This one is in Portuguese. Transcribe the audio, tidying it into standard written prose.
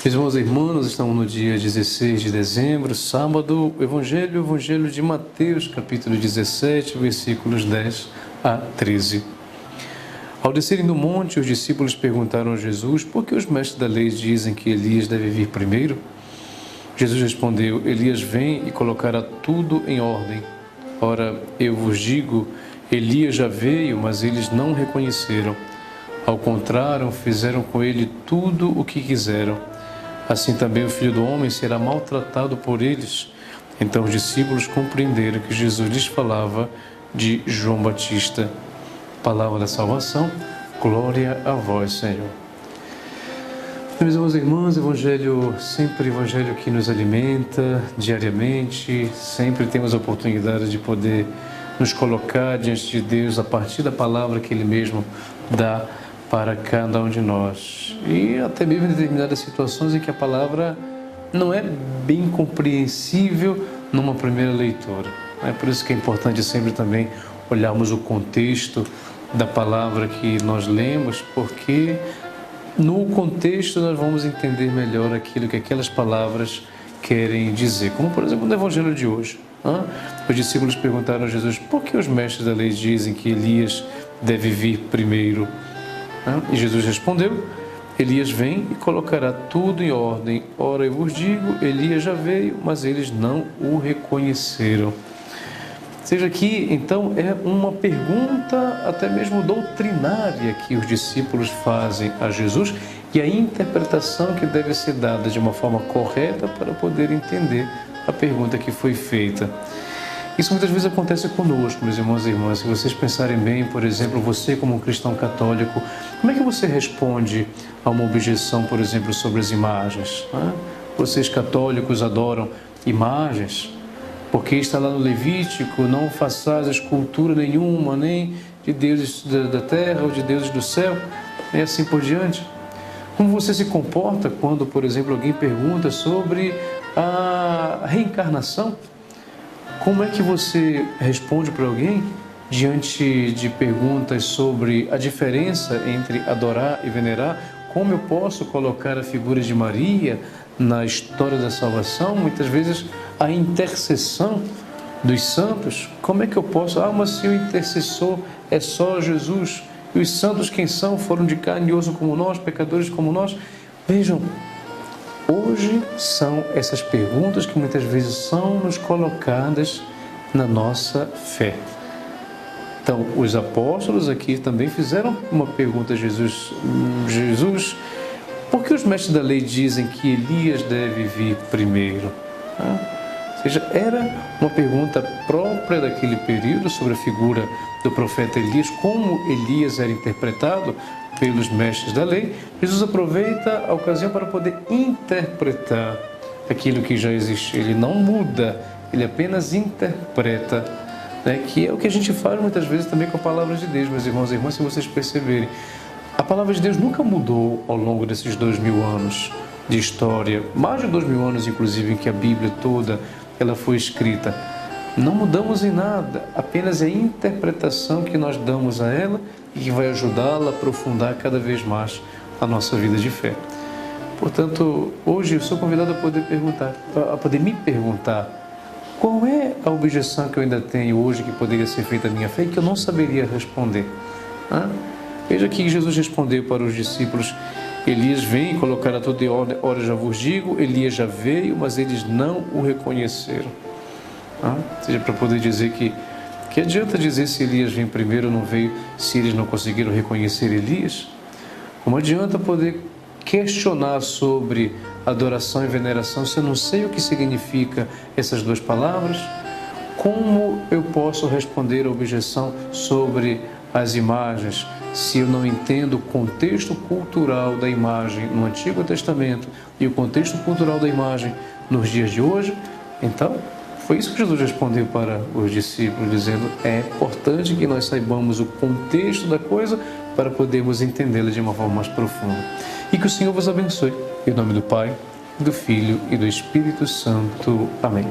Meus irmãos e irmãs, nós estamos no dia 16 de dezembro, sábado, Evangelho de Mateus, capítulo 17, versículos 10 a 13. Ao descerem do monte, os discípulos perguntaram a Jesus por que os mestres da lei dizem que Elias deve vir primeiro. Jesus respondeu: Elias vem e colocará tudo em ordem. Ora, eu vos digo, Elias já veio, mas eles não o reconheceram. Ao contrário, fizeram com ele tudo o que quiseram. Assim também o Filho do Homem será maltratado por eles. Então os discípulos compreenderam que Jesus lhes falava de João Batista. Palavra da salvação, glória a vós, Senhor. Meus irmãos e irmãs, Evangelho que nos alimenta diariamente, sempre temos a oportunidade de poder nos colocar diante de Deus a partir da palavra que Ele mesmo dá para cada um de nós. E até mesmo em determinadas situações em que a palavra não é bem compreensível numa primeira leitura. É por isso que é importante sempre também olharmos o contexto da palavra que nós lemos, porque no contexto nós vamos entender melhor aquilo que aquelas palavras querem dizer. Como, por exemplo, no Evangelho de hoje. Os discípulos perguntaram a Jesus por que os mestres da lei dizem que Elias deve vir primeiro. E Jesus respondeu: Elias vem e colocará tudo em ordem. Ora, eu vos digo, Elias já veio, mas eles não o reconheceram. Ou seja, aqui, então, é uma pergunta até mesmo doutrinária que os discípulos fazem a Jesus e a interpretação que deve ser dada de uma forma correta para poder entender a pergunta que foi feita. Isso muitas vezes acontece conosco, meus irmãos e irmãs. Se vocês pensarem bem, por exemplo, você como um cristão católico, como é que você responde a uma objeção, por exemplo, sobre as imagens? Vocês católicos adoram imagens? Porque está lá no Levítico, não façais escultura nenhuma, nem de deuses da terra ou de deuses do céu, e assim por diante. Como você se comporta quando, por exemplo, alguém pergunta sobre a reencarnação? Como é que você responde para alguém diante de perguntas sobre a diferença entre adorar e venerar? Como eu posso colocar a figura de Maria na história da salvação? Muitas vezes a intercessão dos santos. Como é que eu posso? Mas se o intercessor é só Jesus, e os santos quem são? Foram de carne e osso como nós, pecadores como nós. Vejam, hoje são essas perguntas que muitas vezes são nos colocadas na nossa fé. Então, os apóstolos aqui também fizeram uma pergunta a Jesus. Jesus, por que os mestres da lei dizem que Elias deve vir primeiro? Ou seja, era uma pergunta própria daquele período sobre a figura do profeta Elias, como Elias era interpretado pelos mestres da lei. Jesus aproveita a ocasião para poder interpretar aquilo que já existe. Ele não muda, ele apenas interpreta, que é o que a gente faz muitas vezes também com a palavra de Deus, meus irmãos e irmãs, se vocês perceberem. A palavra de Deus nunca mudou ao longo desses 2000 anos de história, mais de 2000 anos, inclusive, em que a Bíblia toda ela foi escrita. Não mudamos em nada, apenas é a interpretação que nós damos a ela e que vai ajudá-la a aprofundar cada vez mais a nossa vida de fé. Portanto, hoje eu sou convidado a poder me perguntar qual é a objeção que eu ainda tenho hoje que poderia ser feita à minha fé e que eu não saberia responder. Veja aqui que Jesus respondeu para os discípulos: Elias vem e colocará tudo em ordem. Ora, já vos digo, Elias já veio, mas eles não o reconheceram. Ou seja, para poder dizer que adianta dizer se Elias vem primeiro ou não veio, se eles não conseguiram reconhecer Elias? Como adianta poder questionar sobre adoração e veneração se eu não sei o que significa essas duas palavras? Como eu posso responder a objeção sobre as imagens se eu não entendo o contexto cultural da imagem no Antigo Testamento e o contexto cultural da imagem nos dias de hoje? Então, foi isso que Jesus respondeu para os discípulos, dizendo: é importante que nós saibamos o contexto da coisa para podermos entendê-la de uma forma mais profunda. E que o Senhor vos abençoe. Em nome do Pai, do Filho e do Espírito Santo. Amém.